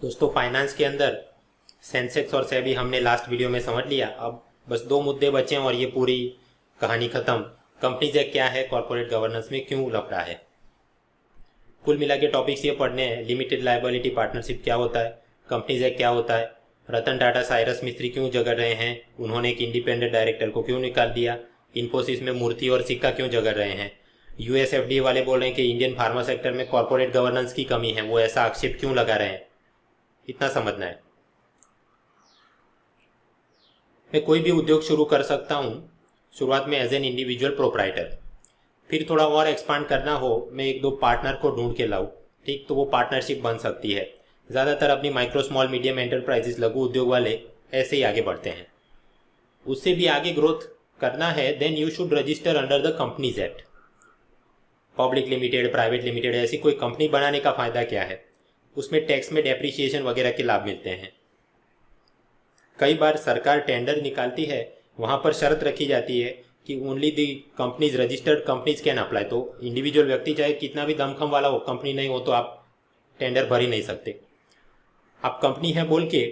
दोस्तों फाइनेंस के अंदर सेंसेक्स और सेबी हमने लास्ट वीडियो में समझ लिया। अब बस दो मुद्दे बचे हैं और ये पूरी कहानी खत्म। कंपनीज एक्ट क्या है, कॉर्पोरेट गवर्नेंस में क्यों लफड़ा है। कुल मिला के टॉपिक्स ये पढ़ने हैं। लिमिटेड लायबिलिटी पार्टनरशिप क्या होता है, कंपनीज एक्ट क्या होता है, रतन टाटा साइरस मिस्त्री क्यों जगड़ रहे हैं, उन्होंने एक इंडिपेंडेंट डायरेक्टर को क्यों निकाल दिया, इन्फोसिस में मूर्ति और सिक्का क्यों जगड़ रहे हैं, यूएसएफडीए वाले बोल रहे हैं कि इंडियन फार्मा सेक्टर में कॉर्पोरेट गवर्नेंस की कमी है, वो ऐसा आक्षेप क्यों लगा रहे हैं। इतना समझना है। मैं कोई भी उद्योग शुरू कर सकता हूँ शुरुआत में एज एन इंडिविजुअल प्रोप्राइटर, फिर थोड़ा और एक्सपांड करना हो मैं एक दो पार्टनर को ढूंढ के लाऊं, ठीक, तो वो पार्टनरशिप बन सकती है। ज़्यादातर अपनी माइक्रो स्मॉल मीडियम एंटरप्राइजेस लघु उद्योग वाले ऐसे ही आगे बढ़ते हैं। उससे भी आगे ग्रोथ करना है then you should register under the companies act. Public limited, private limited ऐसी कोई कंपनी बनाने का फ़ायदा क्या है, उसमें टैक्स में डेप्रिसिएशन वगैरह के लाभ मिलते हैं। कई बार सरकार टेंडर निकालती है, वहाँ पर शर्त रखी जाती है कि only the companies registered companies can apply. तो इंडिविजुअल व्यक्ति चाहे कितना भी दमखम वाला हो, कंपनी नहीं हो तो आप टेंडर भर ही नहीं सकते। आप कंपनी है बोल के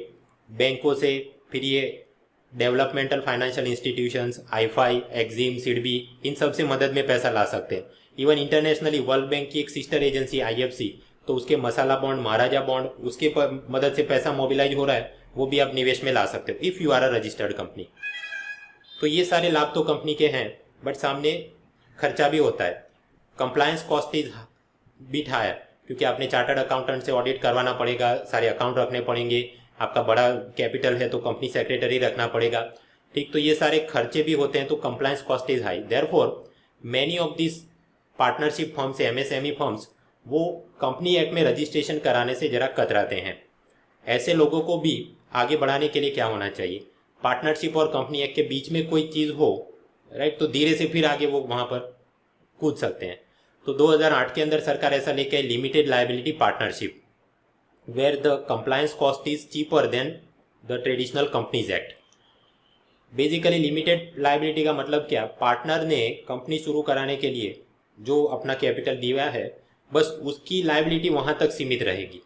बैंकों से, फिर ये developmental financial institutions, आईफाई, Exim, SIDBI, इन सब से मदद में पैसा ला सकते हैं। इवन इंटरनेशनली वर्ल्ड बैंक की एक सिस्टर एजेंसी आईएफसी, तो उसके मसाला बॉन्ड, महाराजा बॉन्ड, उसके मदद से पैसा मोबिलाइज हो रहा है, वो भी आप निवेश में ला सकते हो if you are a registered company. तो ये सारे लाभ तो कंपनी के हैं, बट सामने खर्चा भी होता है। Compliance cost is bit higher, क्योंकि आपने चार्टर्ड अकाउंटेंट से ऑडिट करवाना पड़ेगा, सारे अकाउंट रखने पड़ेंगे, आपका बड़ा कैपिटल है तो कंपनी सेक्रेटरी रखना पड़ेगा, ठीक, तो ये सारे खर्चे भी होते हैं, तो compliance cost is high. Therefore many of this partnership firms, MSME firms, वो कंपनी एक्ट में रजिस्ट्रेशन कराने से जरा कतराते हैं। ऐसे लोगों को भी आगे बढ़ाने के लिए क्या होना चाहिए, पार्टनरशिप और कंपनी एक्ट के बीच में कोई चीज़ हो, राइट, तो धीरे से फिर आगे वो वहाँ पर कूद सकते हैं। तो 2008 के अंदर सरकार ऐसा लेके आई limited liability partnership, where the compliance cost is cheaper than the traditional companies act. Basically limited liability का मतलब क्या, पार्टनर ने कंपनी शुरू कराने के लिए जो अपना कैपिटल दिया है, बस उसकी लायबिलिटी वहाँ तक सीमित रहेगी।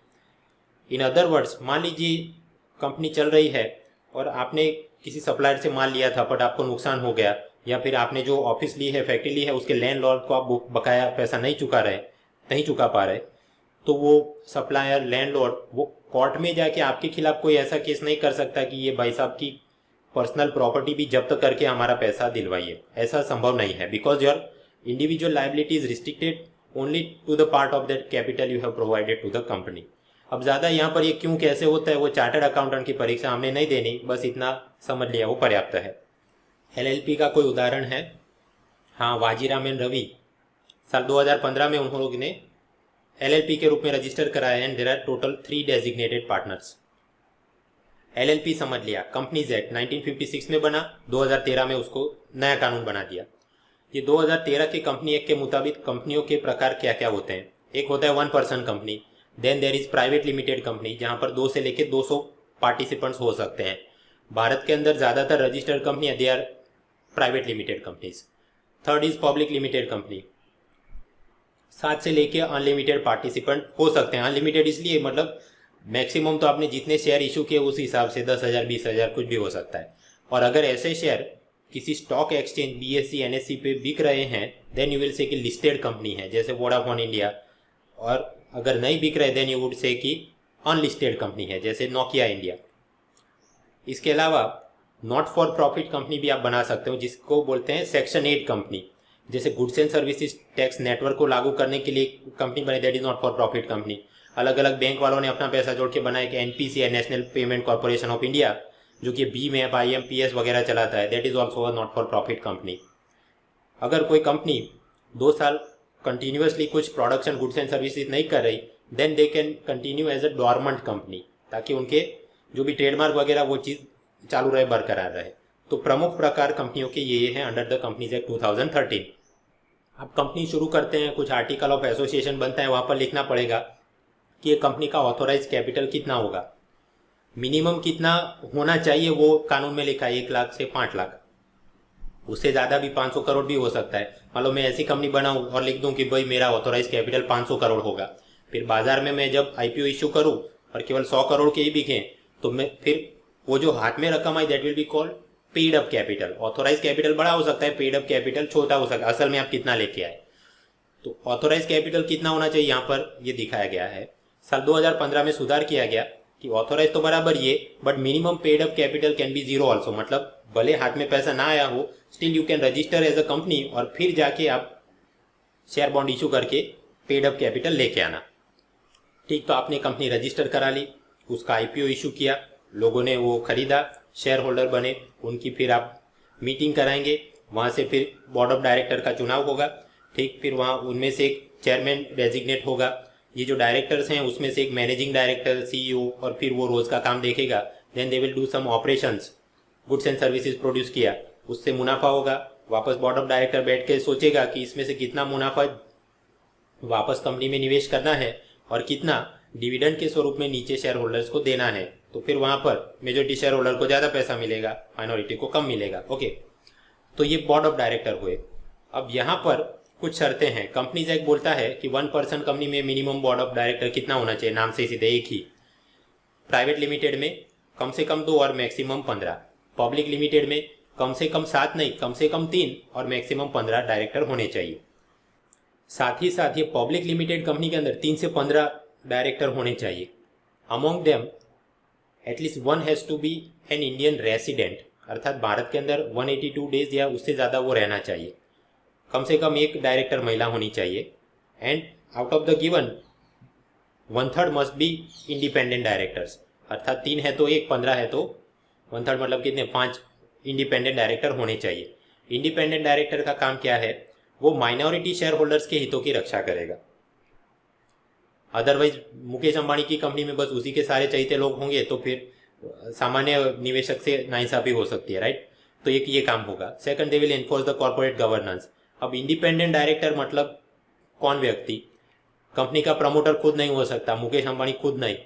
इन अदर वर्ड्स, मान लीजिए कंपनी चल रही है और आपने किसी सप्लायर से माल लिया था बट आपको नुकसान हो गया, या फिर आपने जो ऑफिस ली है, फैक्ट्री ली है, उसके लैंडलॉर्ड को आप बकाया पैसा नहीं चुका पा रहे, तो वो सप्लायर, लैंडलॉर्ड, वो कोर्ट में जाके आपके खिलाफ कोई ऐसा केस नहीं कर सकता कि ये भाई साहब की पर्सनल प्रॉपर्टी भी जब्त करके हमारा पैसा दिलवाइए। ऐसा संभव नहीं है, because your individual liability is restricted only to the part of that capital you have provided to the company. अब ज़्यादा यहाँ पर ये क्यों कैसे होता है, वो चार्टर्ड अकाउंटेंट की परीक्षा हमने नहीं देनी, बस इतना समझ लिया वो पर्याप्त है। एलएलपी का कोई उदाहरण है, हाँ, वाजीराम एंड रवि, साल 2015 में उन लोगों ने एलएलपी के रूप में रजिस्टर कराया and there are total 3 designated partners. LLP समझ लिया। कंपनीज एक्ट 1956 में बना, 2013 में उसको नया कानून बना दिया। ये 2013 के कंपनी एक्ट के मुताबिक कंपनियों के प्रकार क्या क्या होते हैं। एक होता है 1 person company, then there is private limited company, जहाँ पर 2 से लेकर 200 पार्टिसिपेंट्स हो सकते हैं। भारत के अंदर ज़्यादातर रजिस्टर्ड कंपनियाँ they are private limited companies. Third is public limited company, 7 से लेके अनलिमिटेड पार्टिसिपेंट हो सकते हैं। अनलिमिटेड इसलिए मतलब मैक्सिमम तो आपने जितने शेयर इशू किए उस हिसाब से 10,000, 20,000 कुछ भी हो सकता है। और अगर ऐसे शेयर किसी स्टॉक एक्सचेंज, बीएससी, एनएससी पे बिक रहे हैं, देन यू विल से कि लिस्टेड कंपनी है, जैसे वोडाफोन इंडिया। और अगर नहीं बिक रहे देन यू वुड से कि अनलिस्टेड कंपनी है, जैसे नोकिया इंडिया। इसके अलावा नॉट फॉर प्रॉफिट कंपनी भी आप बना सकते हो, जिसको बोलते हैं सेक्शन 8 कंपनी, जैसे goods and services tax network को लागू करने के लिए कंपनी बनी, that is not for profit company. अलग अलग बैंक वालों ने अपना पैसा जोड़ के बनाया कि एनपीसी है, national payment corporation of India, जो कि भीम ऐप, आईएमपीएस वगैरह चलाता है, that is also not for profit company. अगर कोई कंपनी 2 साल कंटिन्यूसली कुछ प्रोडक्शन, गुड्स एंड सर्विसेज नहीं कर रही, then they can continue as a dormant company, ताकि उनके जो भी ट्रेडमार्क वगैरह वो चीज़ चालू रहे, बरकरार रहे। तो प्रमुख प्रकार कंपनियों के ये हैं अंडर द कंपनीज एक्ट 2013। अब कंपनी शुरू करते हैं, कुछ आर्टिकल ऑफ एसोसिएशन बनता है, वहाँ पर लिखना पड़ेगा कि ये कंपनी का ऑथोराइज कैपिटल कितना होगा, मिनिमम कितना होना चाहिए, वो कानून में लिखा है, 1 लाख से 5 लाख, उससे ज़्यादा भी 500 करोड़ भी हो सकता है। मान लो मैं ऐसी कंपनी बनाऊं और लिख दूं कि भाई मेरा ऑथोराइज कैपिटल 500 करोड़ होगा, फिर बाजार में मैं जब आईपीओ इश्यू करूं और केवल 100 करोड़ के ही बिकें तो मैं फिर वो जो हाथ में रकम आई that will be called paid up capital. Authorise capital बड़ा हो सकता है, पेड अप कैपिटल छोटा हो सकता है, असल में आप कितना लेके आए। तो ऑथोराइज कैपिटल कितना होना चाहिए यहाँ पर ये दिखाया गया है। साल 2015 में सुधार किया गया कि ऑथोराइज तो बराबर ये, but minimum paid up capital can be zero also, मतलब भले हाथ में पैसा ना आया हो still you can register as a company और फिर जाके आप शेयर बॉन्ड इशू करके पेड अप कैपिटल लेके आना। ठीक, तो आपने कंपनी रजिस्टर करा ली, उसका आईपीओ इशू किया, लोगों ने वो खरीदा, शेयर होल्डर बने, उनकी फिर आप मीटिंग कराएंगे, वहाँ से फिर बोर्ड ऑफ डायरेक्टर का चुनाव होगा। ठीक, फिर वहाँ उनमें से एक चेयरमैन डेजिग्नेट होगा, ये जो डायरेक्टर्स हैं उसमें से एक मैनेजिंग डायरेक्टर सीईओ, और फिर वो रोज का काम देखेगा। Then they will do some operations, goods and services produce किया, उससे मुनाफा होगा, वापस बोर्ड ऑफ डायरेक्टर बैठ के सोचेगा कि इसमें से कितना मुनाफा वापस कंपनी में निवेश करना है और कितना डिविडेंड के स्वरूप में नीचे शेयर होल्डर्स को देना है। तो फिर वहां पर मेजॉरिटी शेयर होल्डर को ज़्यादा पैसा मिलेगा, माइनॉरिटी को कम मिलेगा। ओके, तो ये बोर्ड ऑफ डायरेक्टर हुए। अब यहाँ पर कुछ शर्तें हैं। कंपनीज एक्ट बोलता है कि 1% कंपनी में मिनिमम बोर्ड ऑफ डायरेक्टर कितना होना चाहिए, नाम से सीधे एक ही। प्राइवेट लिमिटेड में कम से कम 2 और मैक्सिमम 15। पब्लिक लिमिटेड में कम से कम 7 नहीं, कम से कम 3 और मैक्सिमम 15 डायरेक्टर होने चाहिए। साथ ही साथ ये पब्लिक लिमिटेड कंपनी के अंदर 3 से 15 डायरेक्टर होने चाहिए। Among them at least 1 has to be an Indian resident, अर्थात भारत के अंदर 182 डेज या उससे ज़्यादा वो रहना चाहिए। कम से कम एक डायरेक्टर महिला होनी चाहिए। And out of the given 1/3 must be independent directors, अर्थात 3 है तो 1, 15 है तो 1/3 मतलब कितने, 5 इंडिपेंडेंट डायरेक्टर होने चाहिए। इंडिपेंडेंट डायरेक्टर का काम क्या है, वो माइनॉरिटी शेयर होल्डर्स के हितों की रक्षा करेगा। अदरवाइज मुकेश अंबानी की कंपनी में बस उसी के सारे चहीते लोग होंगे तो फिर सामान्य निवेशक से नाइंसाफी हो सकती है, राइट। तो ये काम होगा। Second, they will enforce the corporate governance. अब इंडिपेंडेंट डायरेक्टर मतलब कौन व्यक्ति, कंपनी का प्रमोटर खुद नहीं हो सकता, मुकेश अंबानी खुद नहीं,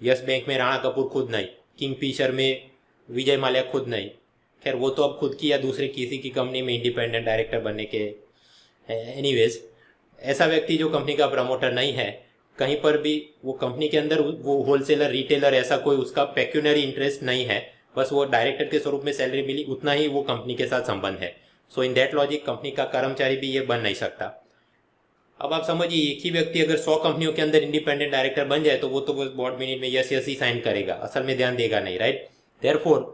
यस बैंक में राणा कपूर खुद नहीं, किंगफिशर में विजय माल्या खुद नहीं। खैर वो तो अब खुद की या दूसरे किसी की कंपनी में इंडिपेंडेंट डायरेक्टर बनने के। एनीवेज, ऐसा व्यक्ति जो कंपनी का प्रमोटर नहीं है, कहीं पर भी वो कंपनी के अंदर वो होलसेलर रिटेलर ऐसा कोई उसका पेक्यूनरी इंटरेस्ट नहीं है, बस वो डायरेक्टर के स्वरूप में सैलरी मिली उतना ही वो कंपनी के साथ संबंध है। सो इन दैट लॉजिक कंपनी का कर्मचारी भी ये बन नहीं सकता। अब आप समझिए, एक ही व्यक्ति अगर 100 कंपनियों के अंदर इंडिपेंडेंट डायरेक्टर बन जाए तो वो तो बस बोर्ड मिनट में यस यस ही साइन करेगा, असल में ध्यान देगा नहीं, राइट। देयरफॉर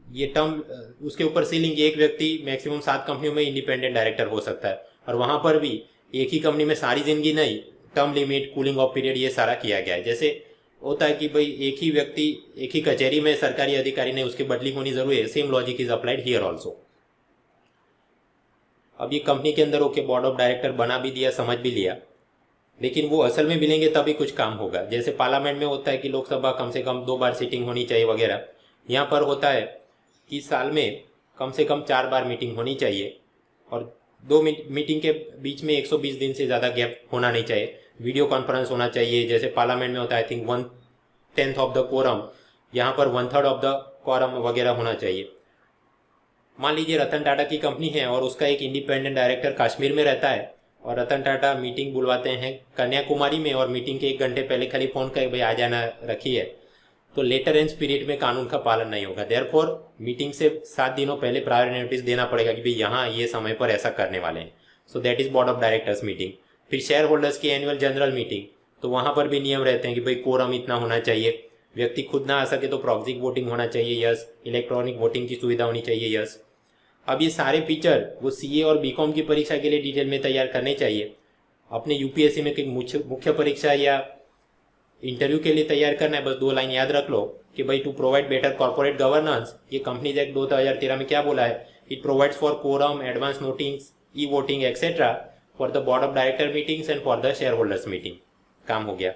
ये टर्म उसके ऊपर सीलिंग, एक व्यक्ति मैक्सिमम 7 कंपनियों में इंडिपेंडेंट डायरेक्टर हो सकता है, और वहां पर भी एक ही कंपनी में सारी जिंदगी नहीं, term limit, cooling of period, ये सारा किया गया है। जैसे होता है कि भाई एक ही व्यक्ति एक ही कचहरी में सरकारी अधिकारी ने उसकी बदली होनी जरूरी है, same logic is applied here also. अब ये कंपनी के अंदर ओके बोर्ड ऑफ डायरेक्टर बना भी दिया, समझ भी लिया, लेकिन वो असल में मिलेंगे तभी कुछ काम होगा। जैसे पार्लियामेंट में होता है कि लोकसभा कम से कम 2 बार सीटिंग होनी चाहिए वगैरह, यहाँ पर होता है कि साल में कम से कम 4 बार मीटिंग होनी चाहिए और 2 मीटिंग के बीच में 120 दिन से ज़्यादा गैप होना नहीं चाहिए। वीडियो कॉन्फ्रेंस होना चाहिए, जैसे पार्लियामेंट में होता है I think 1/10 of the quorum, यहाँ पर 1/3 ऑफ द कोरम वगैरह होना चाहिए। मान लीजिए रतन टाटा की कंपनी है और उसका एक इंडिपेंडेंट डायरेक्टर कश्मीर में रहता है और रतन टाटा मीटिंग बुलवाते हैं कन्याकुमारी में और मीटिंग के 1 घंटे पहले खाली फ़ोन कर भाई आ जाना रखी है, तो लेटर एंड स्पिरिट में कानून का पालन नहीं होगा। देयरफॉर मीटिंग से 7 दिनों पहले प्रायर नोटिस देना पड़ेगा कि भाई यहाँ ये समय पर ऐसा करने वाले हैं। So that is board of directors meeting. फिर शेयर होल्डर्स की एनुअल जनरल मीटिंग, तो वहाँ पर भी नियम रहते हैं कि भाई कोरम इतना होना चाहिए, व्यक्ति खुद ना आ सके तो प्रॉक्सी वोटिंग होना चाहिए, यस, इलेक्ट्रॉनिक वोटिंग की सुविधा होनी चाहिए, यस। अब ये सारे फीचर वो सीए और बीकॉम की परीक्षा के लिए डिटेल में तैयार करने चाहिए। अपने यूपीएससी में मुख्य परीक्षा या इंटरव्यू के लिए तैयार करना है, बस 2 लाइन याद रख लो कि भाई to provide better corporate governance, ये कंपनीज एक्ट 2013 में क्या बोला है, it provides for quorum, advance notings, e voting etcetera for the board of director meetings and for the share holders meeting. काम हो गया।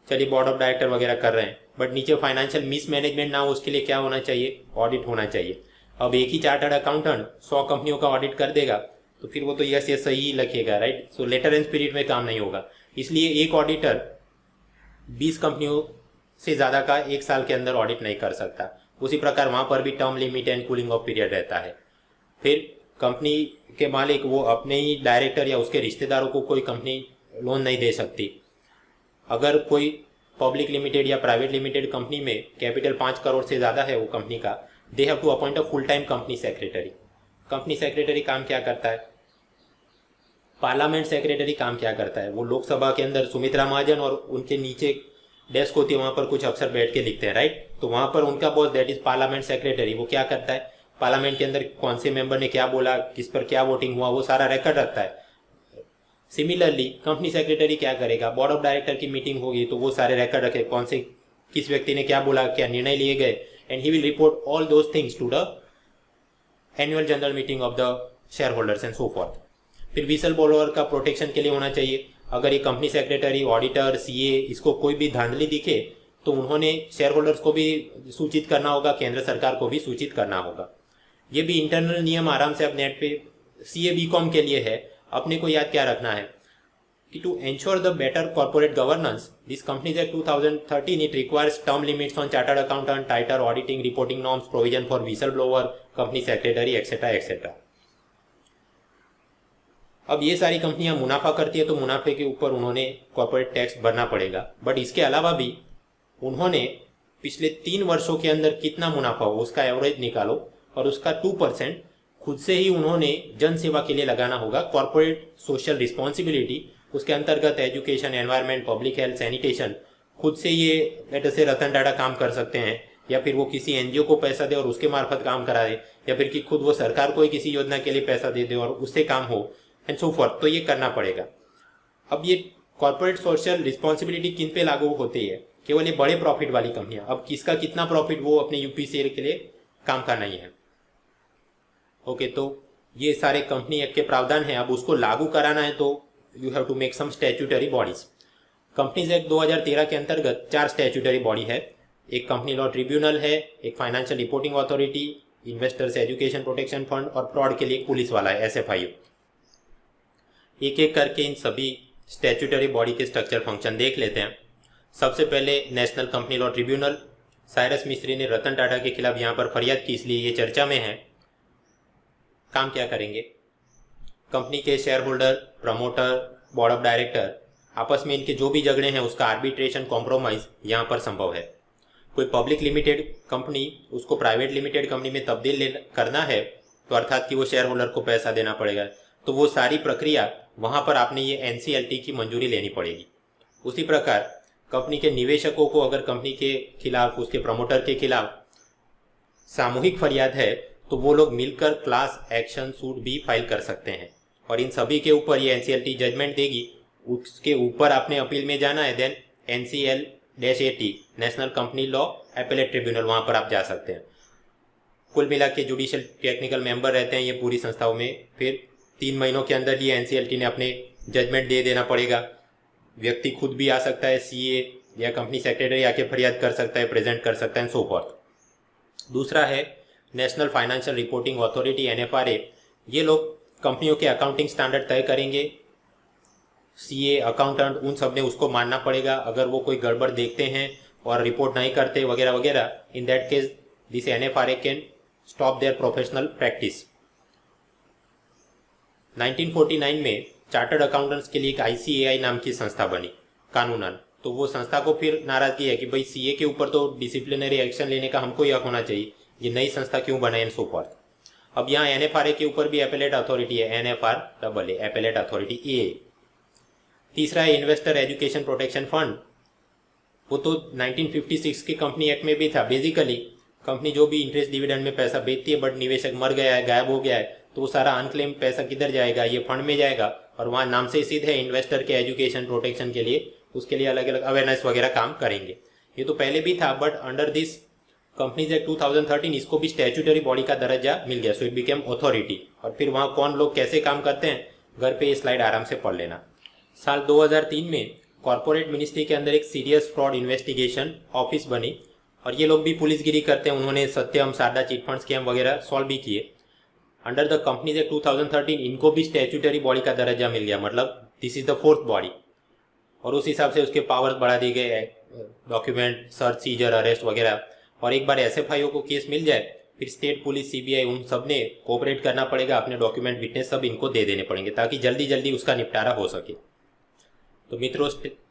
चलिए बोर्ड ऑफ डायरेक्टर वगैरह कर रहे हैं, बट नीचे फाइनेंशियल मिसमैनेजमेंट ना हो उसके लिए क्या होना चाहिए, ऑडिट होना चाहिए। अब एक ही चार्टर्ड अकाउंटेंट 100 कंपनियों का ऑडिट कर देगा तो फिर वो तो यस यस सही लिखेगा, right. So letter and spirit में काम नहीं होगा, इसलिए एक ऑडिटर 20 कंपनियों से ज़्यादा का 1 साल के अंदर ऑडिट नहीं कर सकता। उसी प्रकार वहाँ पर भी term limit and cooling of period रहता है। फिर कंपनी के मालिक वो अपने ही डायरेक्टर या उसके रिश्तेदारों को कोई कंपनी लोन नहीं दे सकती। अगर कोई पब्लिक लिमिटेड या प्राइवेट लिमिटेड कंपनी में कैपिटल 5 करोड़ से ज़्यादा है वो कंपनी का, they have to appoint a full time company secretary. Company secretary काम क्या करता है? पार्लियामेंट सेक्रेटरी काम क्या करता है? वो लोकसभा के अंदर सुमित्रा महाजन और उनके नीचे डेस्क होती है, वहाँ पर कुछ अफसर बैठ के लिखते हैं, राइट। तो वहाँ पर उनका boss that is parliament secretary, वो क्या करता है? पार्लियामेंट के अंदर कौन से मेंबर ने क्या बोला, किस पर क्या वोटिंग हुआ, वो सारा रिकॉर्ड रखता है। सिमिलरली कंपनी सेक्रेटरी क्या करेगा? बोर्ड ऑफ डायरेक्टर की मीटिंग होगी तो वो सारे रिकॉर्ड रखे, कौन से किस व्यक्ति ने क्या बोला, क्या निर्णय लिए गए, and he will report all those things to the annual general meeting of the share holders and so forth. फिर विसल ब्लोअर का प्रोटेक्शन के लिए होना चाहिए। अगर ये कंपनी सेक्रेटरी, ऑडिटर, सीए, इसको कोई भी धांधली दिखे तो उन्होंने शेयर होल्डर्स को भी सूचित करना होगा, केंद्र सरकार को भी सूचित करना होगा। ये भी इंटरनल नियम आराम से आप नेट पे सीए बीकॉम के लिए है। अपने को याद क्या रखना है कि to ensure the better corporate governance this companies act 2013 it requires term limits on chartered accountant, tighter, auditing, reporting norms, provision for whistle blower, company secretary, etcetera etcetera. अब ये सारी कंपनियां मुनाफा करती है तो मुनाफे के ऊपर उन्होंने कॉर्पोरेट टैक्स भरना पड़ेगा, बट इसके अलावा भी उन्होंने पिछले 3 वर्षों के अंदर कितना मुनाफा हो उसका एवरेज निकालो और उसका 2% खुद से ही उन्होंने जन सेवा के लिए लगाना होगा। कॉर्पोरेट सोशल रिस्पॉन्सिबिलिटी, उसके अंतर्गत education, environment, public health, sanitation, खुद से ये लेटर से रतन टाटा काम कर सकते हैं, या फिर वो किसी एनजीओ को पैसा दे और उसके मार्फत काम करा दे, या फिर कि खुद वो सरकार को ही किसी योजना के लिए पैसा दे दे और उससे काम हो, एंड सो फॉर्थ। तो ये करना पड़ेगा। अब ये कॉर्पोरेट सोशल रिस्पॉन्सिबिलिटी किन पे लागू होती है? केवल ये बड़े प्रॉफिट वाली कंपनियां। अब किसका कितना प्रॉफिट वो अपने यूपीसीएल के लिए काम का नहीं है। ओके, तो ये सारे कंपनी एक्ट के प्रावधान है। अब उसको लागू कराना है तो you have to make some statutory bodies. Companies act 2013 के अंतर्गत 4 स्टैट्यूटरी बॉडी है। एक कंपनी लॉ ट्रिब्यूनल है, एक financial reporting authority, investors education protection fund और फ्रॉड के लिए एक पुलिस वाला है, एसएफआईओ। एक एक करके इन सभी स्टैट्यूटरी बॉडी के स्ट्रक्चर फंक्शन देख लेते हैं। सबसे पहले national company law tribunal. Cyrus मिस्त्री ने रतन टाटा के खिलाफ यहाँ पर फरियाद की, इसलिए ये चर्चा में है। काम क्या करेंगे? कंपनी के share holder, promoter, board of director आपस में इनके जो भी झगड़े हैं उसका आर्बिट्रेशन, कॉम्प्रोमाइज यहाँ पर संभव है। कोई पब्लिक लिमिटेड कंपनी उसको प्राइवेट लिमिटेड कंपनी में तब्दील करना है तो अर्थात कि वो शेयर होल्डर को पैसा देना पड़ेगा, तो वो सारी प्रक्रिया वहाँ पर आपने ये एनसीएलटी की मंजूरी लेनी पड़ेगी। उसी प्रकार कंपनी के निवेशकों को अगर कंपनी के खिलाफ, उसके प्रमोटर के खिलाफ सामूहिक फरियाद है तो वो लोग मिलकर क्लास एक्शन सूट भी फाइल कर सकते हैं और इन सभी के ऊपर ये एनसीएलटी जजमेंट देगी। उसके ऊपर आपने अपील में जाना है, then NCL-80 national company law appellate tribunal, वहाँ पर आप जा सकते हैं। कुल मिला के जुडिशियल टेक्निकल मेंबर रहते हैं ये पूरी संस्थाओं में। फिर 3 महीनों के अंदर ये एनसीएलटी ने अपने जजमेंट दे देना पड़ेगा। व्यक्ति खुद भी आ सकता है, सीए या कंपनी सेक्रेटरी आके फरियाद कर सकता है, प्रेजेंट कर सकता है, सो फॉर्थ। दूसरा है national financial reporting authority, NFRA। ये लोग कंपनियों के अकाउंटिंग स्टैंडर्ड तय करेंगे। सीए, अकाउंटेंट, उन सब ने उसको मानना पड़ेगा। अगर वो कोई गड़बड़ देखते हैं और रिपोर्ट नहीं करते वगैरह वगैरह, in that case this NFRA can stop their professional practice. 1949 में चार्टर्ड अकाउंटेंट्स के लिए एक ICAI नाम की संस्था बनी कानूनन। तो वो संस्था को फिर नाराजगी है कि भाई सीए के ऊपर तो डिसिप्लिनरी एक्शन लेने का हमको ही हक होना चाहिए, ये नई संस्था क्यों बनाए, एंड सो फॉर्थ। अब यहाँ NFRA के ऊपर भी एपेलेट अथॉरिटी है, NFRAA, एपेलेट अथॉरिटी AA। तीसरा है इन्वेस्टर एजुकेशन प्रोटेक्शन फंड। वो तो 1956 के कंपनी एक्ट में भी था। बेसिकली कंपनी जो भी इंटरेस्ट डिविडेंड में पैसा बेचती है बट निवेशक मर गया है, गायब हो गया है, तो वो सारा अनक्लेम पैसा किधर जाएगा? ये फंड में जाएगा और वहाँ नाम से सिद्ध है इन्वेस्टर के एजुकेशन प्रोटेक्शन के लिए, उसके लिए अलग अलग अवेयरनेस वगैरह काम करेंगे। ये तो पहले भी था, but under this companies act 2013 इसको भी स्टैट्यूटरी बॉडी का दर्जा मिल गया, सो इट बिकेम अथॉरिटी। और फिर वहाँ कौन लोग कैसे काम करते हैं, घर पे ये स्लाइड आराम से पढ़ लेना। साल 2003 में कॉर्पोरेट मिनिस्ट्री के अंदर एक सीरियस फ्रॉड इन्वेस्टिगेशन ऑफिस बनी और ये लोग भी पुलिसगिरी करते हैं। उन्होंने सत्यम, शारदा चिटफंड स्कैम वगैरह सॉल्व भी किए। अंडर द कंपनीज एक्ट 2013 इनको भी स्टैट्यूटरी बॉडी का दर्जा मिल गया, मतलब this is the 4th body. और उस हिसाब से उसके पावर्स बढ़ा दिए गए, डॉक्यूमेंट सर्च, सीजर, अरेस्ट वगैरह। और एक बार एसएफआईओ को केस मिल जाए फिर स्टेट पुलिस, सीबीआई, उन सब ने कोऑपरेट करना पड़ेगा, अपने डॉक्यूमेंट, विटनेस सब इनको दे देने पड़ेंगे ताकि जल्दी जल्दी उसका निपटारा हो सके। तो मित्रों,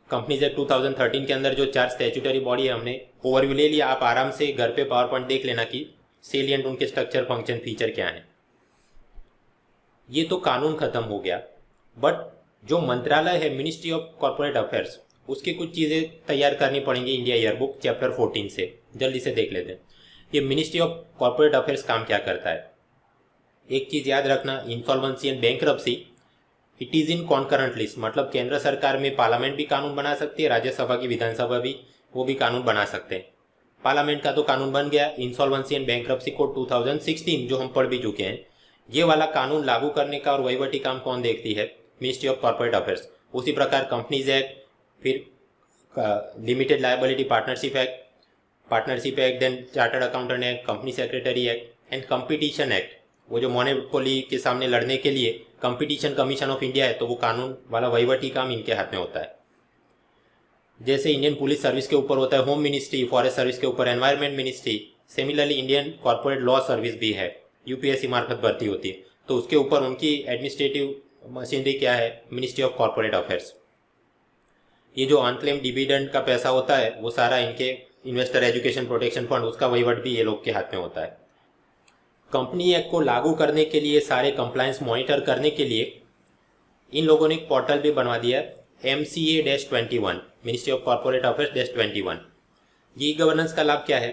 कंपनीज एक्ट 2013 के अंदर जो 4 स्टैट्यूटरी बॉडी है हमने ओवरव्यू ले लिया। आप आराम से घर पे पावर पॉइंट देख लेना कि सेलिएंट उनके स्ट्रक्चर फंक्शन फीचर क्या है। ये तो कानून खत्म हो गया, बट जो मंत्रालय है मिनिस्ट्री ऑफ कॉर्पोरेट अफेयर्स, उसकी कुछ चीज़ें तैयार करनी पड़ेंगी इंडिया ईयरबुक चैप्टर 14 से। जल्दी से देख लेते हैं ये मिनिस्ट्री ऑफ कॉर्पोरेट अफेयर्स काम क्या करता है। एक चीज़ याद रखना, insolvency and bankruptcy it is in concurrent list, मतलब केंद्र सरकार में पार्लियामेंट भी कानून बना सकती है, राज्यसभा की विधानसभा भी वो भी कानून बना सकते हैं। पार्लियामेंट का तो कानून बन गया इंसॉल्वेंसी एंड बैंकरप्सी कोड 2016 जो हम पढ़ भी चुके हैं। ये वाला कानून लागू करने का और वहीवटी काम कौन देखती है? Ministry of corporate affairs. उसी प्रकार कंपनीज एक्ट, फिर limited liability partnership act, then chartered accountant act, company secretary act and competition act. वो जो मोनोपोली के सामने लड़ने के लिए कंपटीशन कमीशन ऑफ इंडिया है, तो वो कानून वाला वहीवटी काम इनके हाथ में होता है। जैसे इंडियन पुलिस सर्विस के ऊपर होता है होम मिनिस्ट्री, फॉरेस्ट सर्विस के ऊपर environment ministry, similarly Indian corporate law service भी है, यूपीएससी मार्फत भर्ती होती है, तो उसके ऊपर उनकी एडमिनिस्ट्रेटिव मशीनरी क्या है? Ministry of corporate affairs. ये जो अनक्लेम डिविडेंड का पैसा होता है वो सारा इनके इन्वेस्टर एजुकेशन प्रोटेक्शन फंड, उसका वहीवट भी ये लोग के हाथ में होता है। कंपनी एक्ट को लागू करने के लिए, सारे कंप्लायंस मॉनिटर करने के लिए इन लोगों ने एक पोर्टल भी बनवा दिया MCA-21, ministry of corporate affairs -21। ये गवर्नेंस का लाभ क्या है?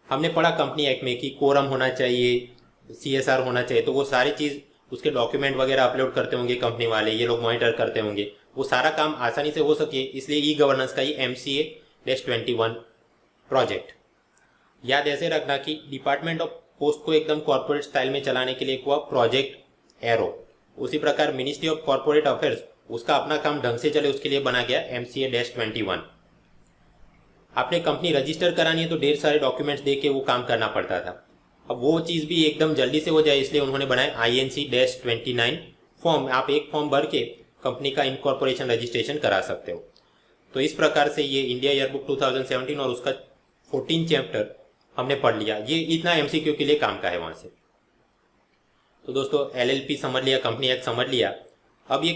हमने पढ़ा कंपनी एक्ट में कि कोरम होना चाहिए, CSR होना चाहिए, तो वो सारी चीज़ उसके डॉक्यूमेंट वगैरह अपलोड करते होंगे कंपनी वाले, ये लोग मॉनिटर करते होंगे, वो सारा काम आसानी से हो सके, इसलिए ई गवर्नेंस का ही MCA-21 प्रोजेक्ट। याद ऐसे रखना कि डिपार्टमेंट ऑफ पोस्ट को एकदम कॉर्पोरेट स्टाइल में चलाने के लिए हुआ प्रोजेक्ट एरो। उसी प्रकार मिनिस्ट्री ऑफ कॉर्पोरेट अफेयर्स, उसका अपना काम ढंग से चले उसके लिए बना गया MCA-21। आपने कंपनी रजिस्टर करानी है तो ढेर सारे डॉक्यूमेंट्स दे के वो काम करना पड़ता था। अब वो चीज़ भी एकदम जल्दी से हो जाए इसलिए उन्होंने बनाया INC-29 फॉर्म। आप एक फॉर्म भर के कंपनी का इनकॉर्पोरेशन रजिस्ट्रेशन करा सकते हो। तो इस प्रकार से ये इंडिया ईयरबुक 2017 और उसका 14 चैप्टर हमने पढ़ लिया। ये इतना MCQ के लिए काम का है वहाँ से। तो दोस्तों LLP समझ लिया, कंपनी एक्ट समझ लिया। अब ये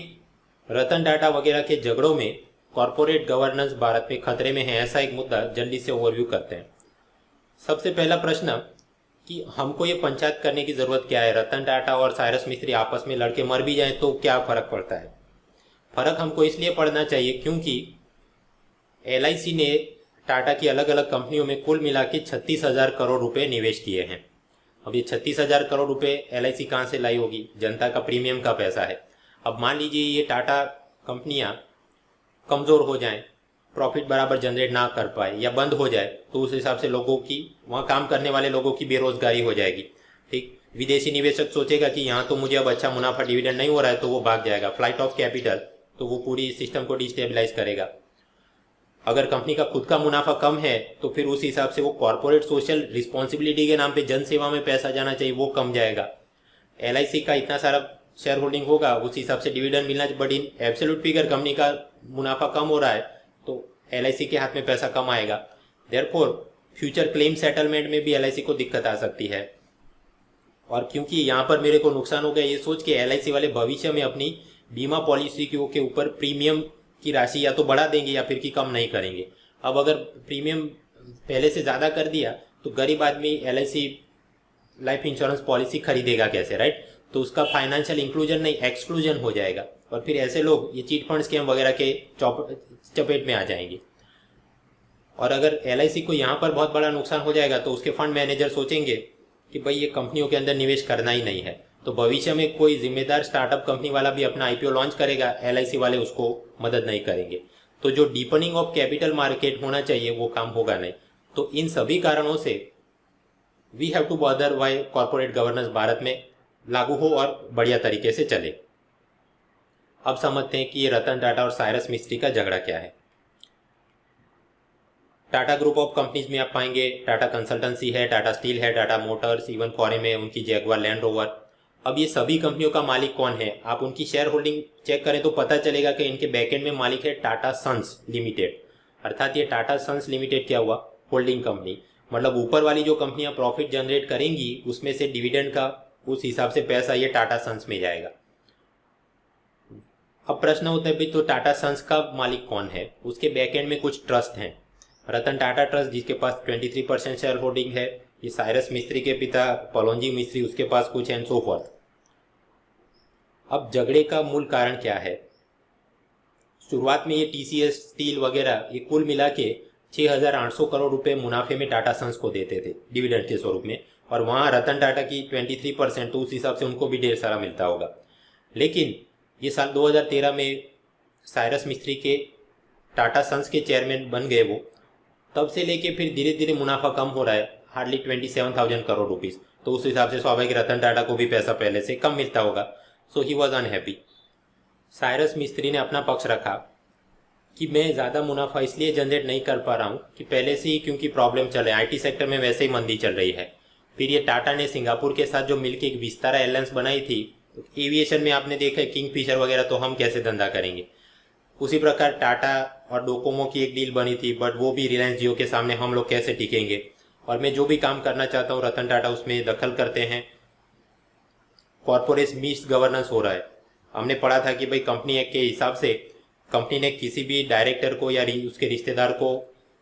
रतन टाटा वगैरह के झगड़ों में कॉर्पोरेट गवर्नेंस भारत में खतरे में है, ऐसा एक मुद्दा जल्दी से ओवरव्यू करते हैं। सबसे पहला प्रश्न कि हमको ये पंचायत करने की ज़रूरत क्या है? रतन टाटा और साइरस मिस्त्री आपस में लड़के मर भी जाएं तो क्या फ़र्क पड़ता है? फ़र्क हमको इसलिए पड़ना चाहिए क्योंकि LIC ने टाटा की अलग अलग कंपनियों में कुल मिला के 36,000 करोड़ रुपए निवेश किए हैं। अब ये 36,000 करोड़ रुपए LIC कहाँ से लाई होगी? जनता का प्रीमियम का पैसा है। अब मान लीजिए ये टाटा कंपनियां कमज़ोर हो जाएं, प्रॉफिट बराबर जनरेट ना कर पाए या बंद हो जाए, तो उस हिसाब से लोगों की, वहाँ काम करने वाले लोगों की बेरोजगारी हो जाएगी। ठीक, विदेशी निवेशक सोचेगा कि यहाँ तो मुझे अब अच्छा मुनाफा डिविडेंड नहीं हो रहा है, तो वो भाग जाएगा, फ्लाइट ऑफ कैपिटल, तो वो पूरी सिस्टम को डिस्टेबलाइज करेगा। अगर कंपनी का खुद का मुनाफा कम है तो फिर उस हिसाब से वो कॉर्पोरेट सोशल रिस्पॉन्सिबिलिटी के नाम पे जन सेवा में पैसा जाना चाहिए, वो कम जाएगा। LIC का इतना सारा शेयर होल्डिंग होगा, उस हिसाब से डिविडेंड मिलना, but in absolute figure company का मुनाफा कम हो रहा है तो LIC के हाथ में पैसा कम आएगा। देयरफॉर फ्यूचर क्लेम सेटलमेंट में भी LIC को दिक्कत आ सकती है। और क्योंकि यहाँ पर मेरे को नुकसान हो गया ये सोच के LIC वाले भविष्य में अपनी बीमा पॉलिसी के ऊपर प्रीमियम की राशि या तो बढ़ा देंगे या फिर कि कम नहीं करेंगे। अब अगर प्रीमियम पहले से ज़्यादा कर दिया तो गरीब आदमी LIC लाइफ इंश्योरेंस पॉलिसी खरीदेगा कैसे, राइट? तो उसका फाइनेंशियल इंक्लूजन नहीं, एक्सक्लूजन हो जाएगा और फिर ऐसे लोग ये चीट फंड स्कैम वगैरह के चपेट में आ जाएंगे। और अगर LIC को यहाँ पर बहुत बड़ा नुकसान हो जाएगा तो उसके फंड मैनेजर सोचेंगे कि भाई ये कंपनियों के अंदर निवेश करना ही नहीं है, तो भविष्य में कोई जिम्मेदार स्टार्टअप कंपनी वाला भी अपना IPO लॉन्च करेगा, LIC वाले उसको मदद नहीं करेंगे। तो जो डीपनिंग ऑफ कैपिटल मार्केट होना चाहिए वो काम होगा नहीं। तो इन सभी कारणों से we have to bother why corporate governance Bharat में लागू हो और बढ़िया तरीके से चले। अब समझते हैं कि ये रतन टाटा और साइरस मिस्त्री का झगड़ा क्या है। टाटा ग्रुप ऑफ कंपनीज में आप पाएंगे टाटा कंसल्टेंसी है, टाटा स्टील है, टाटा मोटर्स, इवन फॉरेन में उनकी जैगुआर लैंड रोवर। अब ये सभी कंपनियों का मालिक कौन है? आप उनकी शेयर होल्डिंग चेक करें तो पता चलेगा कि इनके बैकएंड में मालिक है टाटा सन्स लिमिटेड। अर्थात ये टाटा सन्स लिमिटेड क्या हुआ? Holding company. मतलब ऊपर वाली जो कंपनियां प्रॉफिट जनरेट करेंगी उसमें से डिविडेंड का उस हिसाब से पैसा ये टाटा सन्स में जाएगा। अब प्रश्न होता है भाई तो टाटा सन्स का मालिक कौन है। उसके बैकएंड में कुछ ट्रस्ट हैं। रतन टाटा ट्रस्ट जिसके पास 23% शेयर होल्डिंग है, ये साइरस मिस्त्री के पिता पलोंजी मिस्त्री उसके पास कुछ है, एंड सो फॉर्थ। अब झगड़े का मूल कारण क्या है। शुरुआत में ये टीसीएस स्टील वगैरह ये कुल मिला के 6,800 करोड़ रुपए मुनाफे में टाटा सन्स को देते थे डिविडेंड के स्वरूप में, और वहाँ रतन टाटा की 23%, तो उस हिसाब से उनको भी ढेर सारा मिलता होगा। लेकिन ये साल 2013 में साइरस मिस्त्री के टाटा सन्स के चेयरमैन बन गए वो, तब से लेके फिर धीरे धीरे मुनाफा कम हो रहा है, हार्डली 27,000 करोड़ रुपीस। तो उस हिसाब से स्वाभाविक रतन टाटा को भी पैसा पहले से कम मिलता होगा। सो ही वॉज अनहैप्पी। साइरस मिस्त्री ने अपना पक्ष रखा कि मैं ज़्यादा मुनाफा इसलिए जनरेट नहीं कर पा रहा हूँ कि पहले से ही क्योंकि प्रॉब्लम चल रहा है, आईटी सेक्टर में वैसे ही मंदी चल रही है। फिर ये टाटा ने सिंगापुर के साथ जो मिलकर एक विस्तारा एयरलाइंस बनाई थी, एविएशन में आपने देखा है किंगफिशर वगैरह, तो हम कैसे धंधा करेंगे। उसी प्रकार टाटा और डोकोमो की एक डील बनी थी, बट वो भी रिलायंस जियो के सामने हम लोग कैसे टिकेंगे। और मैं जो भी काम करना चाहता हूँ रतन टाटा उसमें दखल करते हैं। कॉर्पोरेट मिस गवर्नेंस हो रहा है। हमने पढ़ा था कि भाई कंपनी एक्ट के हिसाब से कंपनी ने किसी भी डायरेक्टर को या उसके रिश्तेदार को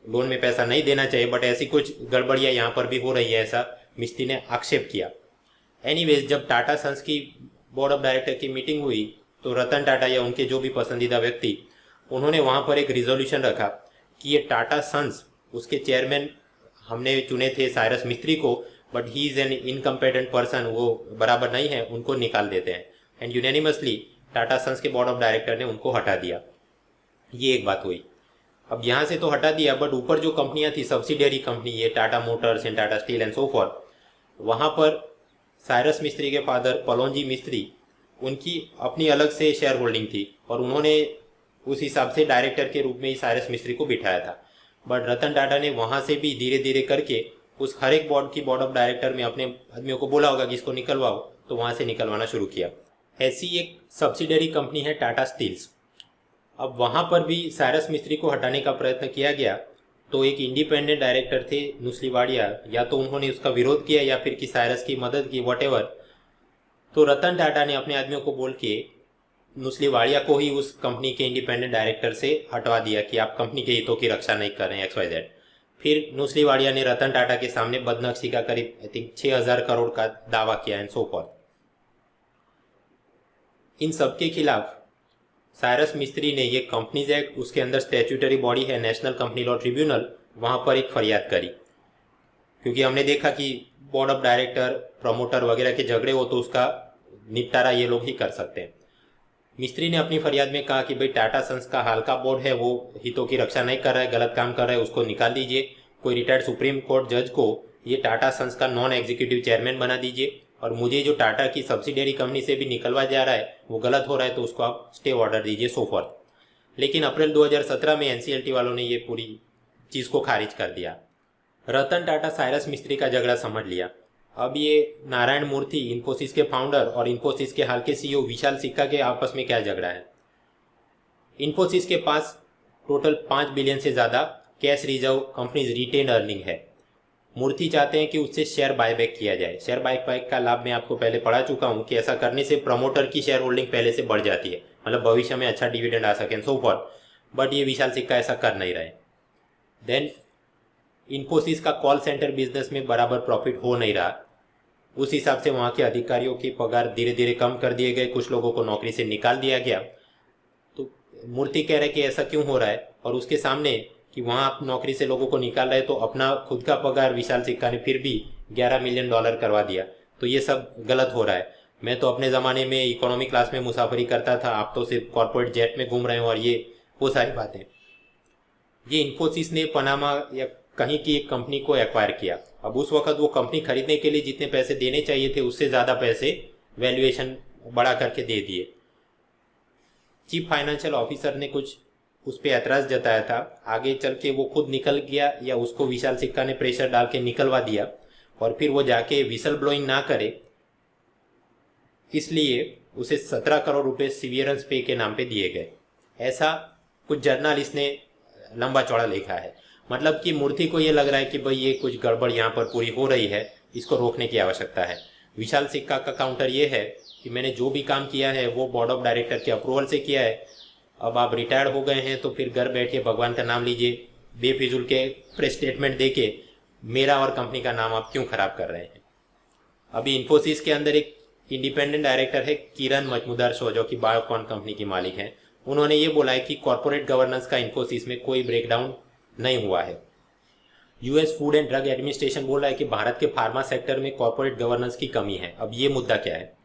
लोन में पैसा नहीं देना चाहिए, बट ऐसी कुछ गड़बड़ियाँ यहाँ पर भी हो रही है, ऐसा मिस्त्री ने आक्षेप किया। एनीवेज, जब टाटा सन्स की बोर्ड ऑफ डायरेक्टर की मीटिंग हुई तो रतन टाटा या उनके जो भी पसंदीदा व्यक्ति, उन्होंने वहाँ पर एक रिजोल्यूशन रखा कि ये टाटा सन्स, उसके चेयरमैन हमने चुने थे साइरस मिस्त्री को, but he is an incompetent person, वो बराबर नहीं है, उनको निकाल देते हैं। एंड यूनैनिमसली टाटा सन्स के बोर्ड ऑफ डायरेक्टर ने उनको हटा दिया। ये एक बात हुई। अब यहाँ से तो हटा दिया, बट ऊपर जो कंपनियाँ थी सब्सिडियरी कंपनी, ये Tata Motors and Tata steel and so forth, वहाँ पर साइरस मिस्त्री के फादर पलोंजी मिस्त्री, उनकी अपनी अलग से शेयर होल्डिंग थी और उन्होंने उस हिसाब से डायरेक्टर के रूप में ही साइरस मिस्त्री को बिठाया था। बट रतन टाटा ने वहाँ से भी धीरे धीरे करके उस हर एक बोर्ड ऑफ डायरेक्टर में अपने आदमियों को बोला होगा कि इसको निकलवाओ, तो वहाँ से निकलवाना शुरू किया। ऐसी एक सब्सिडरी कंपनी है टाटा स्टील्स। अब वहाँ पर भी साइरस मिस्त्री को हटाने का प्रयत्न किया गया, तो एक इंडिपेंडेंट डायरेक्टर थे नुस्ली वाडिया, या तो उन्होंने उसका विरोध किया या फिर कि साइरस की मदद की, वॉटेवर। तो रतन टाटा ने अपने आदमियों को बोल के नुस्ली वाडिया को ही उस कंपनी के इंडिपेंडेंट डायरेक्टर से हटवा दिया कि आप कंपनी के हितों की रक्षा नहीं कर रहे हैं, XYZ। फिर नुस्ली वाडिया ने रतन टाटा के सामने बदनक्षी का करीब आई थिंक 6,000 करोड़ का दावा किया एंड सो फॉर्थ। इन सबके खिलाफ साइरस मिस्त्री ने ये कंपनीज एक्ट, उसके अंदर स्टैट्यूटरी बॉडी है नेशनल कंपनी लॉ ट्रिब्यूनल, वहाँ पर एक फरियाद करी। क्योंकि हमने देखा कि बोर्ड ऑफ डायरेक्टर, प्रमोटर वगैरह के झगड़े हो तो उसका निपटारा ये लोग ही कर सकते हैं। मिस्त्री ने अपनी फरियाद में कहा कि भाई टाटा सन्स का हाल का बोर्ड है, वो हितों की रक्षा नहीं कर रहा है, गलत काम कर रहा है, उसको निकाल दीजिए। कोई रिटायर्ड सुप्रीम कोर्ट जज को ये टाटा सन्स का नॉन एग्जीक्यूटिव चेयरमैन बना दीजिए, और मुझे जो टाटा की सब्सिडियरी कंपनी से भी निकलवा जा रहा है वो गलत हो रहा है, तो उसको आप स्टे ऑर्डर दीजिए, सो फॉर्थ। लेकिन अप्रैल 2017 में NCLT वालों ने ये पूरी चीज़ को खारिज कर दिया। रतन टाटा साइरस मिस्त्री का झगड़ा समझ लिया। अब ये नारायण मूर्ति, इन्फोसिस के फाउंडर, और इन्फोसिस के हाल के CEO विशाल सिक्का के आपस में क्या झगड़ा है। इन्फोसिस के पास टोटल 5 बिलियन से ज़्यादा cash reserve companies retain earning है। मूर्ति चाहते हैं कि उससे शेयर बायबैक किया जाए। शेयर बायबैक का लाभ मैं आपको पहले पढ़ा चुका हूँ कि ऐसा करने से प्रमोटर की शेयर होल्डिंग पहले से बढ़ जाती है, मतलब भविष्य में अच्छा डिविडेंड आ सके सो फॉर्थ। बट ये विशाल सिक्का ऐसा कर नहीं रहे। देन इन्फोसिस का कॉल सेंटर बिजनेस में बराबर प्रॉफिट हो नहीं रहा, उस हिसाब से वहाँ के अधिकारियों की पगार धीरे धीरे कम कर दिए गए, कुछ लोगों को नौकरी से निकाल दिया गया। तो मूर्ति कह रहे कि ऐसा क्यों हो रहा है, और उसके सामने कि वहाँ आप नौकरी से लोगों को निकाल रहे तो अपना खुद का पगार विशाल सिक्का ने फिर भी $11 मिलियन करवा दिया। तो ये सब गलत हो रहा है। मैं तो अपने ज़माने में इकोनॉमी क्लास में मुसाफरी करता था, आप तो सिर्फ कॉर्पोरेट जेट में घूम रहे हो, और ये वो सारी बातें। ये इन्फोसिस ने पनामा या कहीं की एक कंपनी को एक्वायर किया। अब उस वक्त वो कंपनी खरीदने के लिए जितने पैसे देने चाहिए थे उससे ज़्यादा पैसे वैल्यूएशन बढ़ा करके दे दिए। चीफ फाइनेंशियल ऑफिसर ने कुछ उस पर ऐतराज़ जताया था, आगे चल के वो खुद निकल गया या उसको विशाल सिक्का ने प्रेशर डाल के निकलवा दिया, और फिर वो जाके विसल ब्लोइंग ना करे इसलिए उसे 17 करोड़ रुपए सीवियरेंस पे के नाम पे दिए गए। ऐसा कुछ जर्नलिस्ट ने लंबा चौड़ा लिखा है। मतलब कि मूर्ति को ये लग रहा है कि भाई ये कुछ गड़बड़ यहाँ पर पूरी हो रही है, इसको रोकने की आवश्यकता है। विशाल सिक्का का काउंटर ये है कि मैंने जो भी काम किया है वो बोर्ड ऑफ डायरेक्टर के अप्रूवल से किया है। अब आप रिटायर्ड हो गए हैं तो फिर घर बैठ के भगवान का नाम लीजिए, बेफिजूल के प्रेस स्टेटमेंट दे के मेरा और कंपनी का नाम आप क्यों खराब कर रहे हैं। अभी इन्फोसिस के अंदर एक इंडिपेंडेंट डायरेक्टर है किरण मजमूदार शो, जो कि बायोकॉन कंपनी की मालिक हैं। उन्होंने ये बोला है कि कॉर्पोरेट गवर्नेंस का इन्फोसिस में कोई ब्रेकडाउन नहीं हुआ है। US food and drug administration बोल रहा है कि भारत के फार्मा सेक्टर में कॉर्पोरेट गवर्नेंस की कमी है। अब ये मुद्दा क्या है,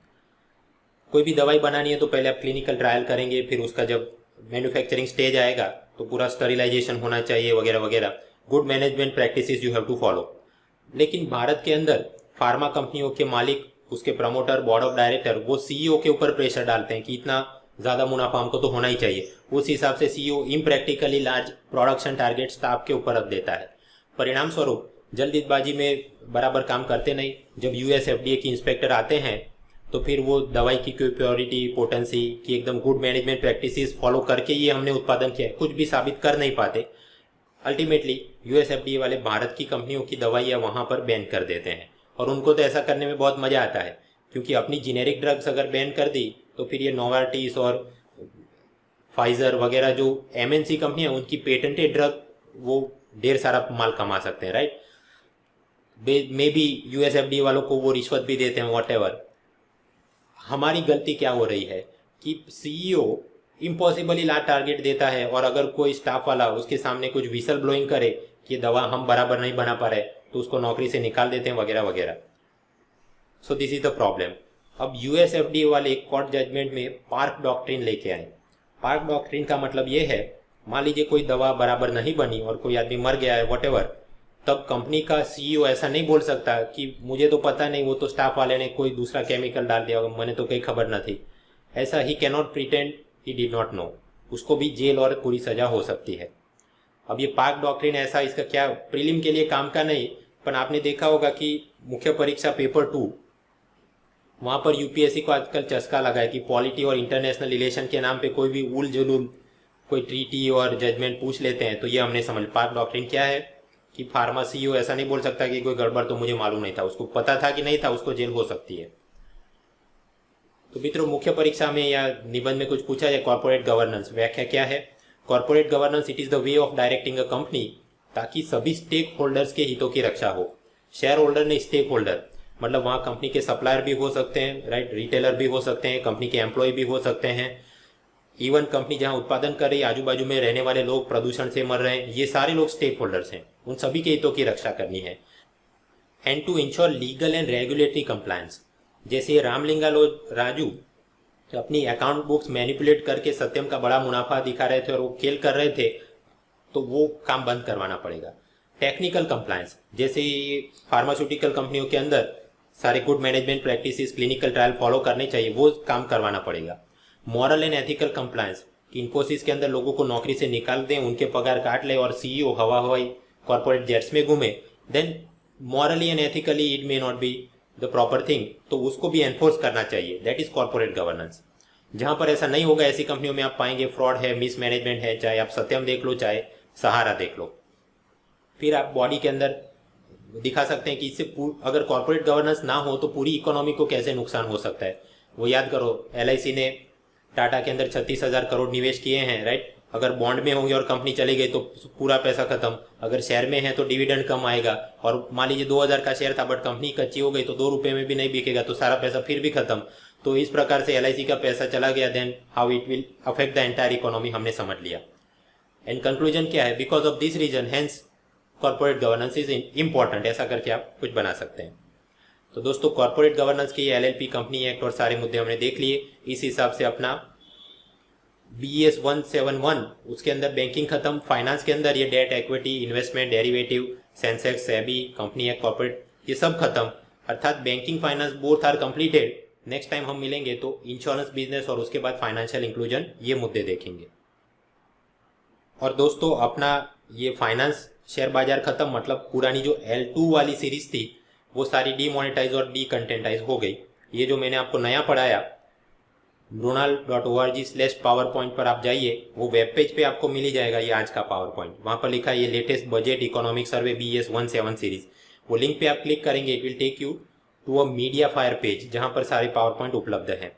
कोई भी दवाई बनानी है तो पहले आप क्लिनिकल ट्रायल करेंगे, फिर उसका जब मैन्युफैक्चरिंग स्टेज आएगा तो पूरा स्टरिलाइजेशन होना चाहिए वगैरह वगैरह। Good management practices you have to follow. लेकिन भारत के अंदर फार्मा कंपनियों के मालिक, उसके प्रमोटर, बोर्ड ऑफ डायरेक्टर, वो सीईओ के ऊपर प्रेशर डालते हैं कि इतना ज़्यादा मुनाफा हमको तो होना ही चाहिए। उस हिसाब से CEO impractically large production target staff के ऊपर रख देता है। परिणाम स्वरूप जल्दबाजी में बराबर काम करते नहीं। जब यूएस एफडीए की इंस्पेक्टर आते हैं तो फिर वो दवाई की कोई प्योरिटी, पोटेंसी की एकदम गुड मैनेजमेंट प्रैक्टिसेस फॉलो करके ये हमने उत्पादन किया है, कुछ भी साबित कर नहीं पाते। अल्टीमेटली यूएस एफडीए वाले भारत की कंपनियों की दवाइयाँ वहाँ पर बैन कर देते हैं। और उनको तो ऐसा करने में बहुत मज़ा आता है, क्योंकि अपनी जेनेरिक ड्रग्स अगर बैन कर दी तो फिर ये नोवार्टिस और फाइजर वगैरह जो एमएनसी कंपनी है उनकी पेटेंटेड ड्रग वो ढेर सारा माल कमा सकते हैं, right. May be US FDA वालों को वो रिश्वत भी देते हैं, वॉट। हमारी गलती क्या हो रही है कि सीईओ इम्पॉसिबली लार्ज टारगेट देता है, और अगर कोई स्टाफ वाला उसके सामने कुछ विसल ब्लोइंग करे कि दवा हम बराबर नहीं बना पा रहे तो उसको नौकरी से निकाल देते हैं वगैरह वगैरह। So this is the problem. अब यूएस एफडीए वाले कोर्ट जजमेंट में पार्क डॉक्ट्रिन लेके आए। पार्क डॉक्ट्रिन का मतलब ये है, मान लीजिए कोई दवा बराबर नहीं बनी और कोई आदमी मर गया है वॉटेवर, तब कंपनी का सीईओ ऐसा नहीं बोल सकता कि मुझे तो पता नहीं, वो तो स्टाफ वाले ने कोई दूसरा केमिकल डाल दिया, मैंने तो कहीं खबर न थी। ऐसा he can not pretend he did not know. उसको भी जेल और पूरी सजा हो सकती है। अब ये पार्क डॉक्ट्रिन ऐसा, इसका क्या प्रीलिम के लिए काम का नहीं, पर आपने देखा होगा कि मुख्य परीक्षा पेपर 2 वहाँ पर यूपीएससी को आजकल चस्का लगा है कि पॉलिटी और इंटरनेशनल रिलेशन के नाम पे कोई भी उल जुलूल कोई ट्रीटी और जजमेंट पूछ लेते हैं। तो ये हमने समझ, पार्क डॉक्ट्रिन क्या है कि फार्मा सीईओ ऐसा नहीं बोल सकता कि कोई गड़बड़ तो मुझे मालूम नहीं था, उसको पता था कि नहीं था, उसको जेल हो सकती है। तो मित्रों, मुख्य परीक्षा में या निबंध में कुछ पूछा जाए कॉर्पोरेट गवर्नेंस, व्याख्या क्या है। Corporate governance it is the way of directing a company ताकि सभी स्टेक होल्डर्स के हितों की रक्षा हो। शेयर होल्डर ने स्टेक होल्डर मतलब वहाँ कंपनी के सप्लायर भी हो सकते हैं, राइट, रिटेलर भी हो सकते हैं, कंपनी के एम्प्लॉय भी हो सकते हैं, इवन कंपनी जहाँ उत्पादन कर रही है आजू बाजू में रहने वाले लोग प्रदूषण से मर रहे हैं, ये सारे लोग स्टेक होल्डर्स हैं, उन सभी के हितों की रक्षा करनी है। And to ensure legal and regulatory compliance, जैसे रामलिंगा राजू अपनी अकाउंट बुक्स मैनिपुलेट करके सत्यम का बड़ा मुनाफा दिखा रहे थे और वो खेल कर रहे थे, तो वो काम बंद करवाना पड़ेगा। टेक्निकल कंप्लायंस, जैसे फार्मास्यूटिकल कंपनियों के अंदर सारे good management practices, clinical trial follow करने चाहिए, वो काम करवाना पड़ेगा। मॉरल एंड एथिकल कंप्लायंस, कि इन्फोसिस के अंदर लोगों को नौकरी से निकाल दें, उनके पगार काट ले और सीईओ हवा हवाई कॉर्पोरेट जेट्स में घूमे, then morally and ethically it may not be the proper thing, तो उसको भी एनफोर्स करना चाहिए। That is corporate governance. जहां पर ऐसा नहीं होगा, ऐसी कंपनियों में आप पाएंगे फ्रॉड है, मिसमैनेजमेंट है, चाहे आप सत्यम देख लो चाहे सहारा देख लो। फिर आप बॉडी के अंदर दिखा सकते हैं कि इससे अगर कॉर्पोरेट गवर्नेंस ना हो तो पूरी इकोनॉमी को कैसे नुकसान हो सकता है। वो याद करो, एलआईसी ने टाटा के अंदर 36,000 करोड़ निवेश किए हैं, राइट। अगर बॉन्ड में होंगे और कंपनी चली गई तो पूरा पैसा खत्म, अगर शेयर में है तो डिविडेंड कम आएगा, और मान लीजिए 2,000 का शेयर था बट कंपनी कच्ची हो गई तो 2 रुपये में भी नहीं बिकेगा, तो सारा पैसा फिर भी खत्म। तो इस प्रकार से एलआईसी का पैसा चला गया, then how it will affect the entire economy हमने समझ लिया। एंड कंक्लूजन क्या है, because of this reason hence corporate governance is important, ऐसा करके आप कुछ बना सकते हैं। तो दोस्तों, कॉर्पोरेट गवर्नेंस की एलएलपी, कंपनी एक्ट और सारे मुद्दे हमने देख लिए। इस हिसाब से अपना BS 171 उसके अंदर बैंकिंग खत्म, फाइनेंस के अंदर ये debt, equity, investment, derivative, Sensex, SEBI, company act, corporate, ये सब खत्म, अर्थात banking finance both are completed. Next time हम मिलेंगे तो इंश्योरेंस बिजनेस और उसके बाद फाइनेंशियल इंक्लूजन, ये मुद्दे देखेंगे। और दोस्तों, अपना ये फाइनेंस शेयर बाजार खत्म, मतलब पुरानी जो L2 वाली सीरीज थी वो सारी डीमोनेटाइज और डीकंटेंटाइज हो गई। ये जो मैंने आपको नया पढ़ाया, mrunal.org/PowerPoint पर आप जाइए, वो वेब पेज पे आपको मिल ही जाएगा ये आज का पावर पॉइंट। वहाँ पर लिखा है ये latest budget economic survey BS 17 series, वो लिंक पे आप क्लिक करेंगे, it will take you to a MediaFire page जहाँ पर सारे पावर पॉइंट उपलब्ध हैं।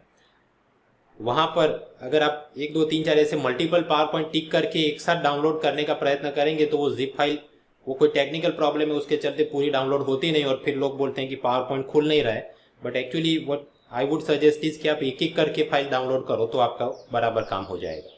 वहाँ पर अगर आप 1 2 3 4 ऐसे मल्टीपल पावर पॉइंट टिक करके एक साथ डाउनलोड करने का प्रयत्न करेंगे तो वो जिप फाइल, वो कोई टेक्निकल प्रॉब्लम है उसके चलते पूरी डाउनलोड होती नहीं और फिर लोग बोलते हैं कि पावर पॉइंट खुल नहीं रहा है। But actually what I would suggest is कि आप एक एक करके फाइल डाउनलोड करो तो आपका बराबर काम हो जाएगा।